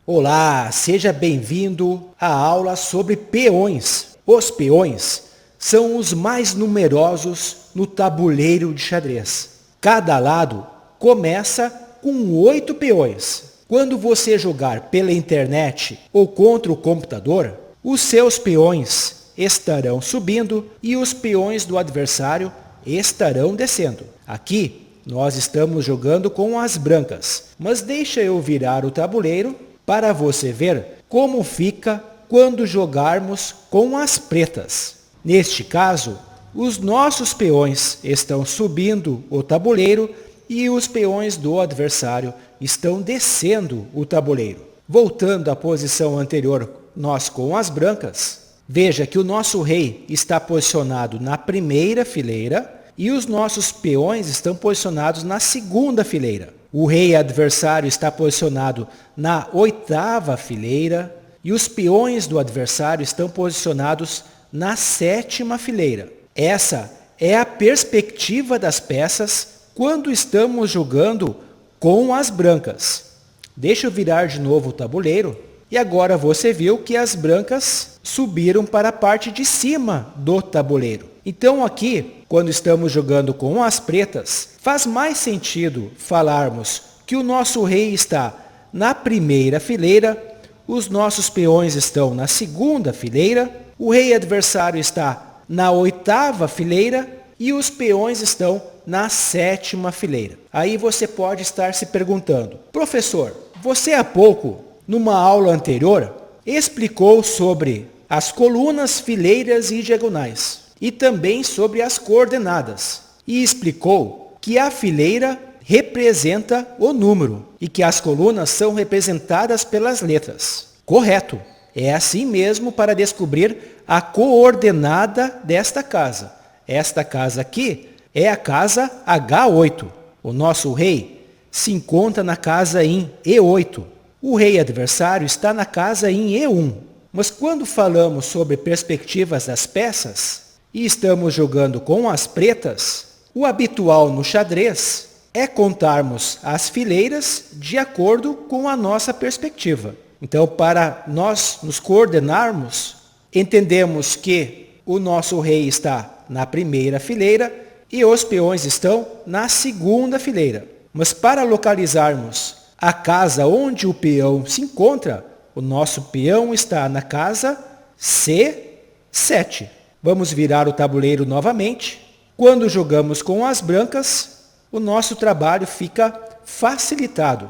Olá, seja bem-vindo à aula sobre peões. Os peões são os mais numerosos no tabuleiro de xadrez. Cada lado começa com 8 peões. Quando você jogar pela internet ou contra o computador, os seus peões estarão subindo e os peões do adversário estarão descendo. Aqui nós estamos jogando com as brancas, mas deixa eu virar o tabuleiro para você ver como fica quando jogarmos com as pretas. Neste caso, os nossos peões estão subindo o tabuleiro e os peões do adversário estão descendo o tabuleiro. Voltando à posição anterior, nós com as brancas, veja que o nosso rei está posicionado na primeira fileira e os nossos peões estão posicionados na segunda fileira. O rei adversário está posicionado na 8ª fileira e os peões do adversário estão posicionados na 7ª fileira. Essa é a perspectiva das peças quando estamos jogando com as brancas. Deixa eu virar de novo o tabuleiro e agora você viu que as brancas subiram para a parte de cima do tabuleiro. Então aqui, quando estamos jogando com as pretas, faz mais sentido falarmos que o nosso rei está na primeira fileira, os nossos peões estão na segunda fileira, o rei adversário está na 8ª fileira e os peões estão na 7ª fileira. Aí você pode estar se perguntando, professor, você há pouco, numa aula anterior, explicou sobre as colunas, fileiras e diagonais e também sobre as coordenadas e explicou que a fileira representa o número e que as colunas são representadas pelas letras. Correto. É assim mesmo para descobrir a coordenada desta casa. Esta casa aqui é a casa H8. O nosso rei se encontra na casa em E8. O rei adversário está na casa em E1. Mas quando falamos sobre perspectivas das peças e estamos jogando com as pretas, o habitual no xadrez é contarmos as fileiras de acordo com a nossa perspectiva. Então, para nós nos coordenarmos, entendemos que o nosso rei está na primeira fileira e os peões estão na segunda fileira. Mas para localizarmos a casa onde o peão se encontra, o nosso peão está na casa C7. Vamos virar o tabuleiro novamente. Quando jogamos com as brancas, o nosso trabalho fica facilitado,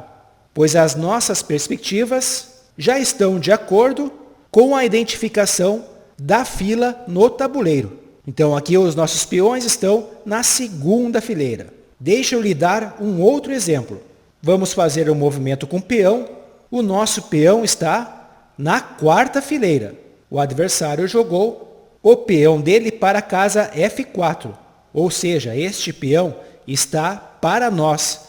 pois as nossas perspectivas já estão de acordo com a identificação da fila no tabuleiro. Então aqui os nossos peões estão na segunda fileira. Deixa eu lhe dar um outro exemplo. Vamos fazer um movimento com o peão. O nosso peão está na 4ª fileira. O adversário jogou o peão dele para a casa F4. Ou seja, este peão está para nós.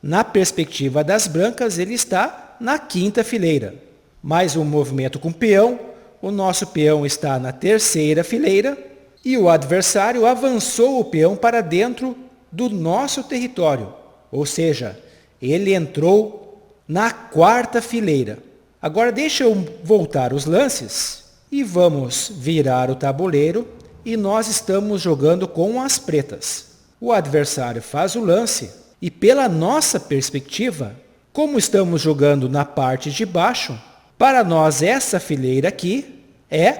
Na perspectiva das brancas, ele está na 5ª fileira. Mais um movimento com o peão. O nosso peão está na 3ª fileira. E o adversário avançou o peão para dentro do nosso território. Ou seja, ele entrou na 4ª fileira. Agora deixa eu voltar os lances e vamos virar o tabuleiro e nós estamos jogando com as pretas. O adversário faz o lance e pela nossa perspectiva, como estamos jogando na parte de baixo, para nós essa fileira aqui é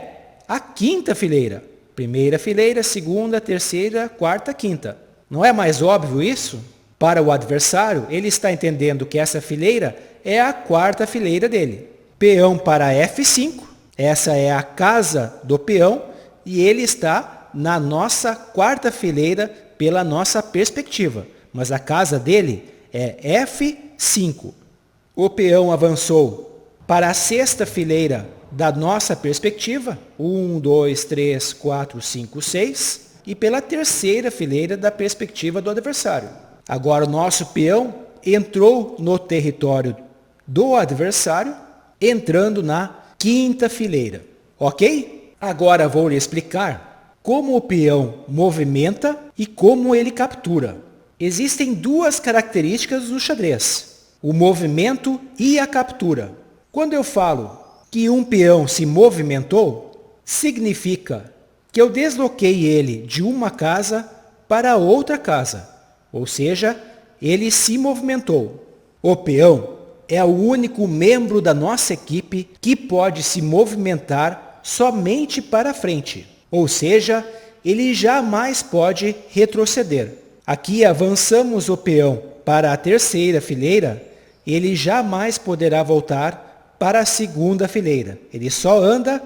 a 5ª fileira. Primeira fileira, segunda, terceira, quarta, quinta. Não é mais óbvio isso? Para o adversário, ele está entendendo que essa fileira é a 4ª fileira dele. Peão para F5, essa é a casa do peão e ele está na nossa 4ª fileira pela nossa perspectiva. Mas a casa dele é F5. O peão avançou para a 6ª fileira da nossa perspectiva, 1, 2, 3, 4, 5, 6, e pela 3ª fileira da perspectiva do adversário. Agora o nosso peão entrou no território do adversário, entrando na 5ª fileira. Ok? Agora vou lhe explicar como o peão movimenta e como ele captura. Existem duas características do xadrez: o movimento e a captura. Quando eu falo que um peão se movimentou, significa que eu desloquei ele de uma casa para outra casa, ou seja, ele se movimentou. O peão é o único membro da nossa equipe que pode se movimentar somente para frente, ou seja, ele jamais pode retroceder. Aqui avançamos o peão para a terceira fileira, ele jamais poderá voltar para a segunda fileira. Ele só anda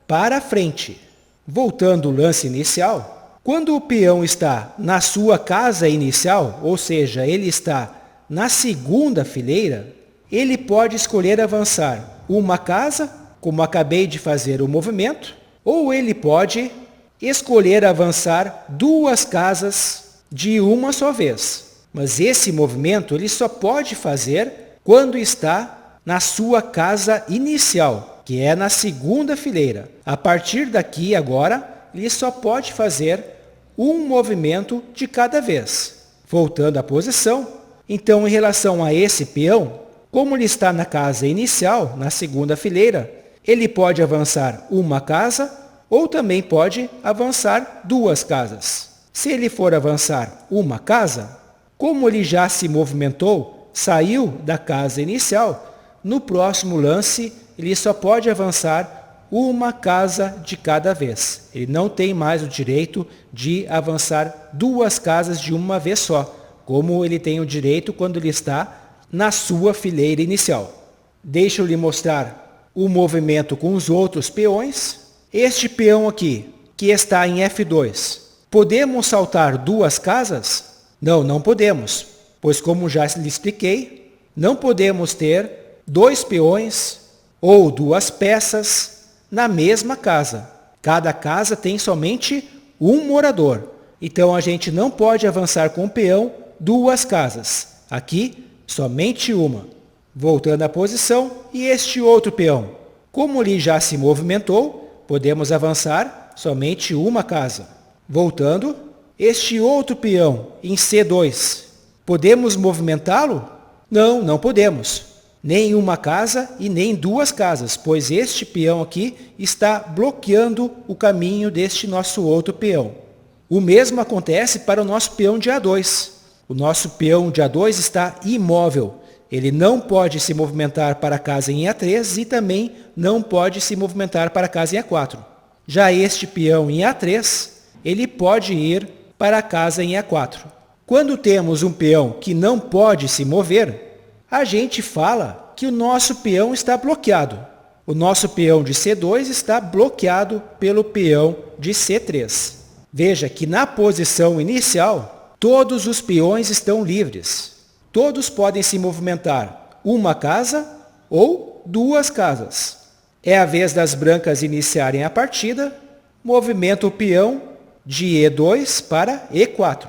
para frente. Voltando ao lance inicial, quando o peão está na sua casa inicial, ou seja, ele está na segunda fileira, ele pode escolher avançar uma casa, como acabei de fazer o movimento, ou ele pode escolher avançar duas casas de uma só vez. Mas esse movimento ele só pode fazer quando está na sua casa inicial, que é na segunda fileira. A partir daqui agora, ele só pode fazer um movimento de cada vez. Voltando à posição, então em relação a esse peão, como ele está na casa inicial, na segunda fileira, ele pode avançar uma casa ou também pode avançar duas casas. Se ele for avançar uma casa, como ele já se movimentou, saiu da casa inicial, no próximo lance ele só pode avançar uma casa de cada vez. Ele não tem mais o direito de avançar duas casas de uma vez só, como ele tem o direito quando ele está na sua fileira inicial. Deixa eu lhe mostrar o movimento com os outros peões. Este peão aqui, que está em F2, podemos saltar duas casas? Não, não podemos, pois como já lhe expliquei, não podemos ter dois peões ou duas peças na mesma casa. Cada casa tem somente um morador. Então a gente não pode avançar com o peão duas casas. Aqui, somente uma. Voltando à posição, e este outro peão. Como ele já se movimentou, podemos avançar somente uma casa. Voltando, este outro peão em C2, podemos movimentá-lo? Não, não podemos. Nem uma casa e nem duas casas, pois este peão aqui está bloqueando o caminho deste nosso outro peão. O mesmo acontece para o nosso peão de A2. O nosso peão de A2 está imóvel. Ele não pode se movimentar para a casa em A3 e também não pode se movimentar para a casa em A4. Já este peão em A3, ele pode ir para a casa em A4. Quando temos um peão que não pode se mover, a gente fala que o nosso peão está bloqueado. O nosso peão de C2 está bloqueado pelo peão de C3. Veja que na posição inicial, todos os peões estão livres. Todos podem se movimentar uma casa ou duas casas. É a vez das brancas iniciarem a partida, movimenta o peão de E2 para E4.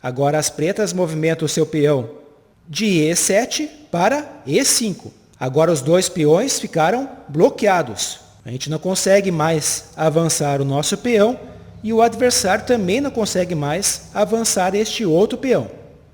Agora as pretas movimentam o seu peão de E7 para E5. Agora os dois peões ficaram bloqueados. A gente não consegue mais avançar o nosso peão e o adversário também não consegue mais avançar este outro peão.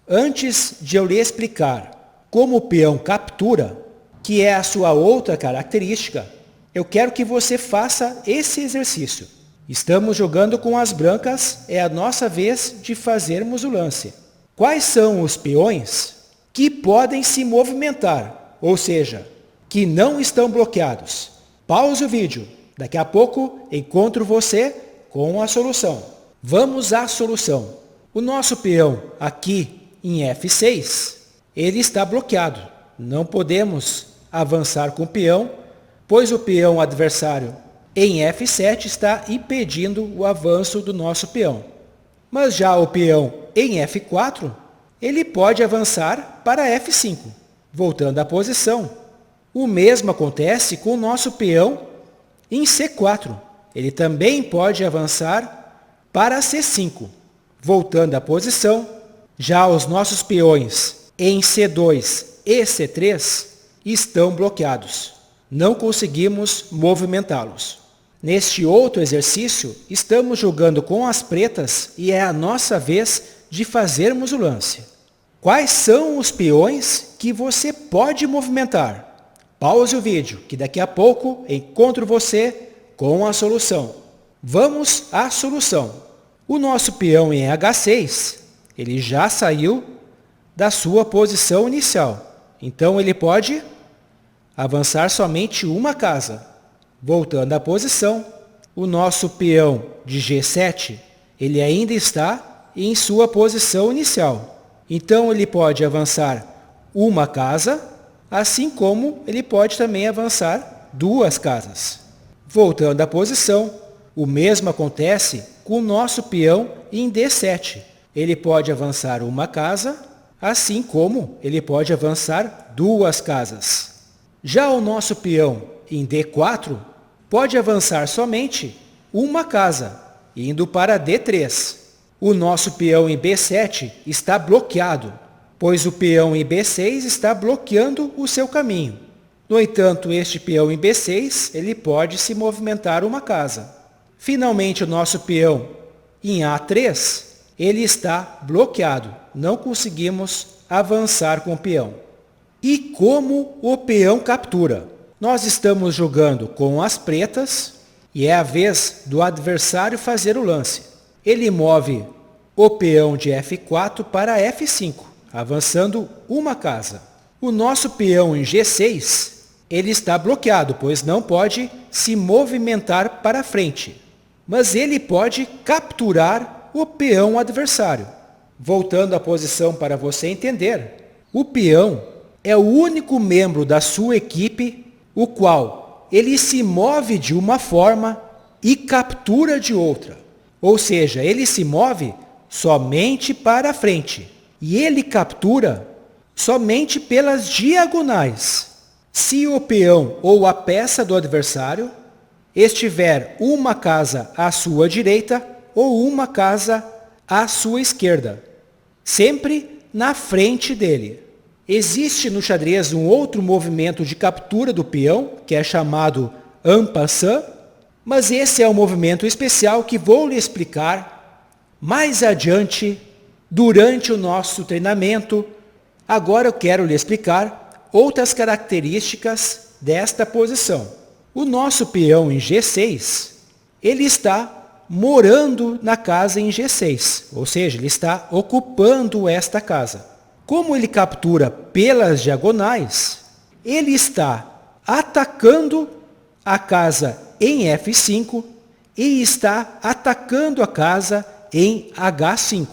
Antes de eu lhe explicar como o peão captura, que é a sua outra característica, eu quero que você faça esse exercício. Estamos jogando com as brancas, é a nossa vez de fazermos o lance. Quais são os peões que podem se movimentar, ou seja, que não estão bloqueados? Pause o vídeo, daqui a pouco encontro você com a solução. Vamos à solução. O nosso peão aqui em F6, ele está bloqueado. Não podemos avançar com o peão, pois o peão adversário em F7 está impedindo o avanço do nosso peão. Mas já o peão em F4, ele pode avançar para F5, voltando à posição. O mesmo acontece com o nosso peão em C4. Ele também pode avançar para C5, voltando à posição. Já os nossos peões em C2 e C3 estão bloqueados. Não conseguimos movimentá-los. Neste outro exercício, estamos jogando com as pretas e é a nossa vez de fazermos o lance. Quais são os peões que você pode movimentar? Pause o vídeo, que daqui a pouco encontro você com a solução. Vamos à solução. O nosso peão em H6, ele já saiu da sua posição inicial. Então, ele pode avançar somente uma casa. Voltando à posição, o nosso peão de G7, ele ainda está em sua posição inicial. Então, ele pode avançar uma casa, assim como ele pode também avançar duas casas. Voltando à posição, o mesmo acontece com o nosso peão em D7. Ele pode avançar uma casa, assim como ele pode avançar duas casas. Já o nosso peão em D4 pode avançar somente uma casa, indo para D3. O nosso peão em B7 está bloqueado, pois o peão em B6 está bloqueando o seu caminho. No entanto, este peão em B6, ele pode se movimentar uma casa. Finalmente, o nosso peão em A3, ele está bloqueado. Não conseguimos avançar com o peão. E como o peão captura? Nós estamos jogando com as pretas e é a vez do adversário fazer o lance. Ele move o peão de F4 para F5, avançando uma casa. O nosso peão em G6, ele está bloqueado, pois não pode se movimentar para frente. Mas ele pode capturar o peão adversário. Voltando à posição para você entender, o peão é o único membro da sua equipe o qual ele se move de uma forma e captura de outra. Ou seja, ele se move somente para frente e ele captura somente pelas diagonais. Se o peão ou a peça do adversário estiver uma casa à sua direita ou uma casa à sua esquerda, sempre na frente dele. Existe no xadrez um outro movimento de captura do peão, que é chamado en passant, mas esse é um movimento especial que vou lhe explicar mais adiante durante o nosso treinamento. Agora eu quero lhe explicar outras características desta posição. O nosso peão em G6, ele está morando na casa em G6, ou seja, ele está ocupando esta casa. Como ele captura pelas diagonais, ele está atacando a casa em F5 e está atacando a casa em H5.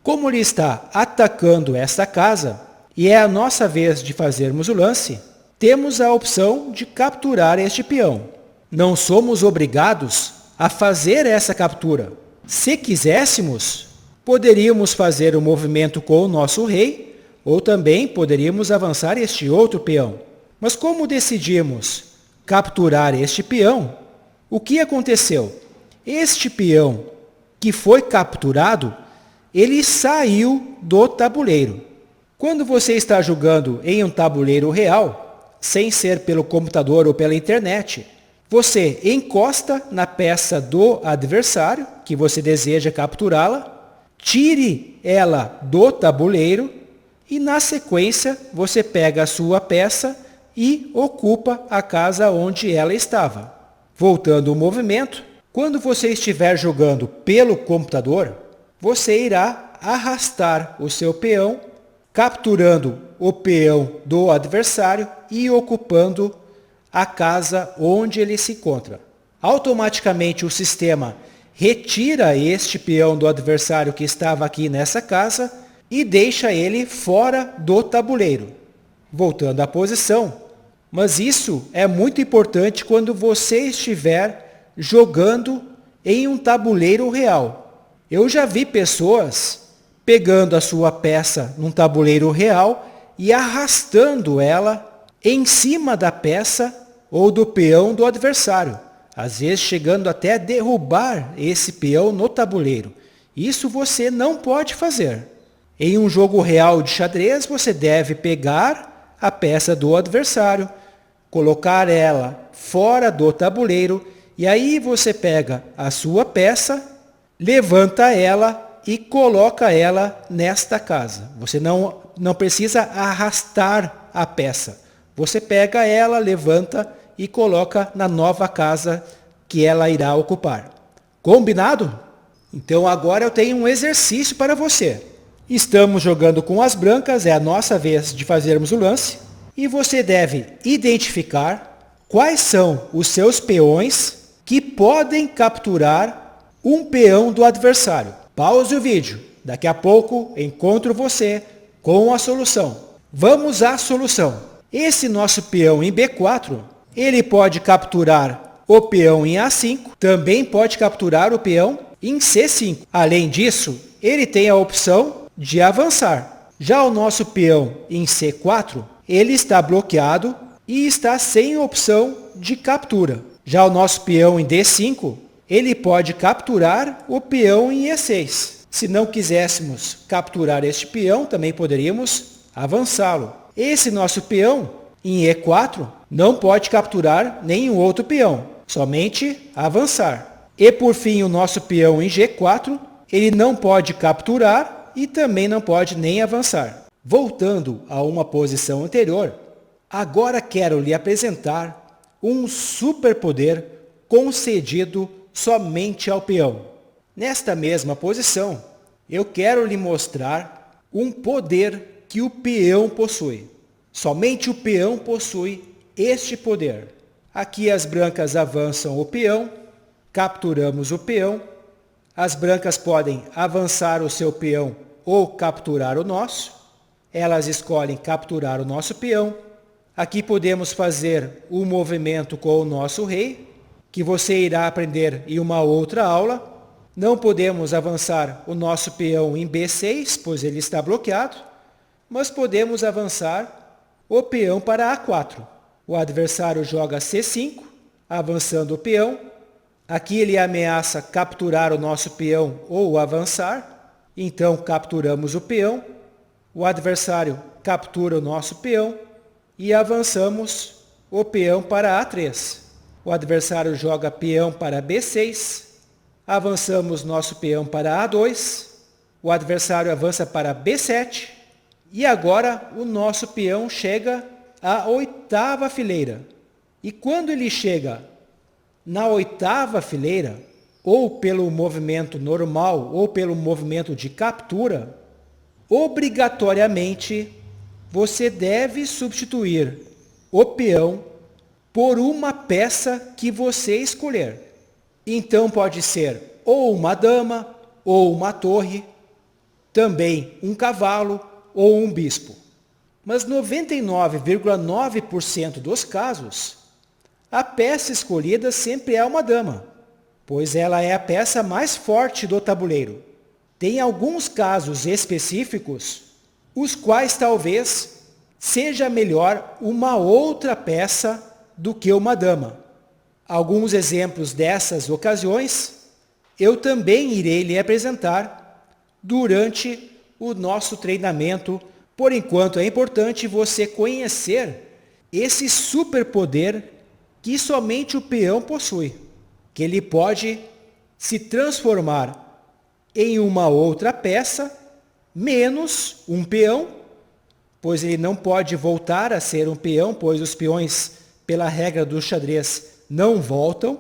Como ele está atacando esta casa, e é a nossa vez de fazermos o lance, temos a opção de capturar este peão. Não somos obrigados a fazer essa captura. Se quiséssemos, poderíamos fazer o movimento com o nosso rei, ou também poderíamos avançar este outro peão. Mas como decidimos capturar este peão, o que aconteceu? Este peão que foi capturado, ele saiu do tabuleiro. Quando você está jogando em um tabuleiro real, sem ser pelo computador ou pela internet, você encosta na peça do adversário, que você deseja capturá-la, tire ela do tabuleiro e, na sequência, você pega a sua peça e ocupa a casa onde ela estava. Voltando ao movimento, quando você estiver jogando pelo computador, você irá arrastar o seu peão, capturando o peão do adversário e ocupando a casa onde ele se encontra. Automaticamente o sistema retira este peão do adversário que estava aqui nessa casa e deixa ele fora do tabuleiro, voltando à posição. Mas isso é muito importante quando você estiver jogando em um tabuleiro real. Eu já vi pessoas pegando a sua peça num tabuleiro real e arrastando ela em cima da peça ou do peão do adversário, às vezes chegando até a derrubar esse peão no tabuleiro. Isso você não pode fazer. Em um jogo real de xadrez, você deve pegar a peça do adversário, colocar ela fora do tabuleiro, e aí você pega a sua peça, levanta ela e coloca ela nesta casa. Você não precisa arrastar a peça. você pega ela, levanta e coloca na nova casa que ela irá ocupar. Combinado? Então agora eu tenho um exercício para você. Estamos jogando com as brancas, é a nossa vez de fazermos o lance. E você deve identificar quais são os seus peões que podem capturar um peão do adversário. Pause o vídeo. Daqui a pouco encontro você com a solução. Vamos à solução. Esse nosso peão em B4, ele pode capturar o peão em A5, também pode capturar o peão em C5. Além disso, ele tem a opção de avançar. Já o nosso peão em C4, ele está bloqueado e está sem opção de captura. Já o nosso peão em D5, ele pode capturar o peão em E6. Se não quiséssemos capturar este peão, também poderíamos avançá-lo. Esse nosso peão em E4 não pode capturar nenhum outro peão, somente avançar. E por fim, o nosso peão em G4, ele não pode capturar e também não pode nem avançar. Voltando a uma posição anterior, agora quero lhe apresentar um superpoder concedido somente ao peão. Nesta mesma posição, eu quero lhe mostrar um poder que o peão possui. Somente o peão possui este poder. Aqui as brancas avançam o peão, capturamos o peão. As brancas podem avançar o seu peão ou capturar o nosso. Elas escolhem capturar o nosso peão. Aqui podemos fazer um movimento com o nosso rei, que você irá aprender em uma outra aula. Não podemos avançar o nosso peão em B6, pois ele está bloqueado, mas podemos avançar o peão para A4. O adversário joga C5, avançando o peão. Aqui ele ameaça capturar o nosso peão ou avançar, então capturamos o peão. O adversário captura o nosso peão e avançamos o peão para A3. O adversário joga peão para B6, avançamos nosso peão para A2, o adversário avança para B7 e agora o nosso peão chega à oitava fileira. E quando ele chega na oitava fileira, ou pelo movimento normal ou pelo movimento de captura, obrigatoriamente você deve substituir o peão por uma peça que você escolher. Então pode ser ou uma dama, ou uma torre, também um cavalo ou um bispo. Mas 99,9% dos casos, a peça escolhida sempre é uma dama, pois ela é a peça mais forte do tabuleiro. Tem alguns casos específicos, os quais talvez seja melhor uma outra peça do que uma dama. Alguns exemplos dessas ocasiões eu também irei lhe apresentar durante o nosso treinamento. Por enquanto é importante você conhecer esse superpoder que somente o peão possui, que ele pode se transformar em uma outra peça, menos um peão, pois ele não pode voltar a ser um peão, pois os peões, pela regra do xadrez, não voltam,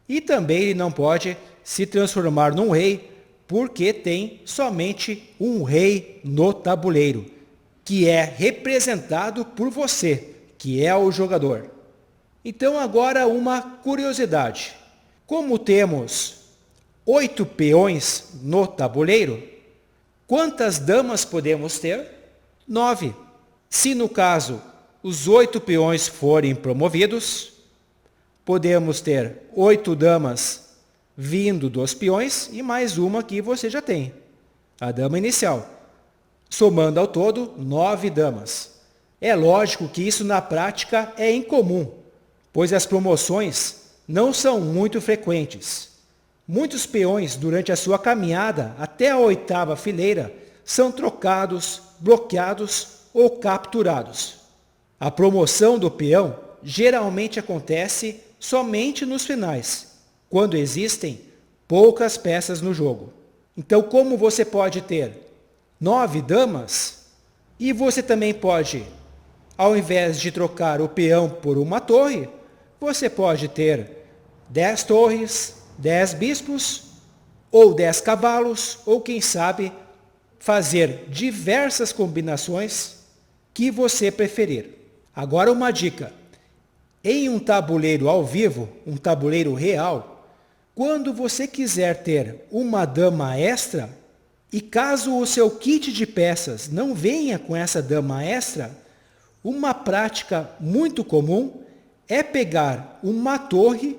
e também ele não pode se transformar num rei, porque tem somente um rei no tabuleiro, que é representado por você, que é o jogador. Então agora uma curiosidade. Como temos 8 peões no tabuleiro, quantas damas podemos ter? 9. Se no caso os 8 peões forem promovidos, podemos ter 8 damas vindo dos peões e mais uma que você já tem, a dama inicial. Somando ao todo 9 damas. É lógico que isso na prática é incomum, pois as promoções não são muito frequentes. Muitos peões, durante a sua caminhada até a oitava fileira, são trocados, bloqueados ou capturados. A promoção do peão geralmente acontece somente nos finais, quando existem poucas peças no jogo. Então, como você pode ter 9 damas, e você também pode Ao invés de trocar o peão por uma torre, você pode ter 10 torres, 10 bispos, ou 10 cavalos, ou quem sabe, fazer diversas combinações que você preferir. Agora uma dica. Em um tabuleiro ao vivo, um tabuleiro real, quando você quiser ter uma dama extra, e caso o seu kit de peças não venha com essa dama extra, uma prática muito comum é pegar uma torre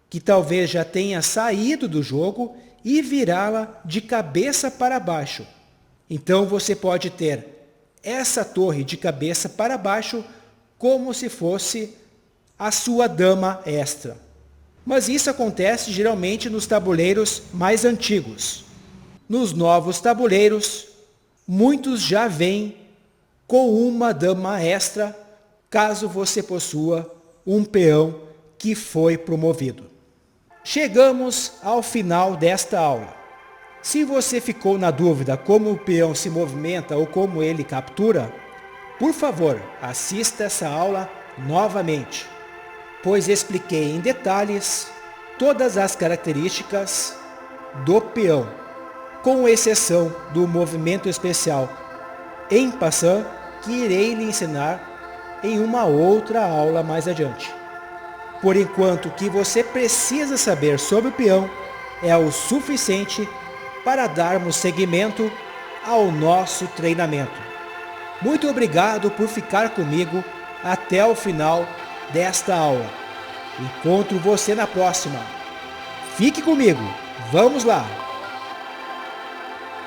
que talvez já tenha saído do jogo e virá-la de cabeça para baixo. Então você pode ter essa torre de cabeça para baixo como se fosse a sua dama extra. Mas isso acontece geralmente nos tabuleiros mais antigos. Nos novos tabuleiros, muitos já vêm com uma dama extra, caso você possua um peão que foi promovido. Chegamos ao final desta aula. Se você ficou na dúvida como o peão se movimenta ou como ele captura, por favor, assista essa aula novamente, pois expliquei em detalhes todas as características do peão, com exceção do movimento especial en passant, que irei lhe ensinar em uma outra aula mais adiante. Por enquanto, o que você precisa saber sobre o peão é o suficiente para darmos seguimento ao nosso treinamento. Muito obrigado por ficar comigo até o final desta aula. Encontro você na próxima. Fique comigo, vamos lá!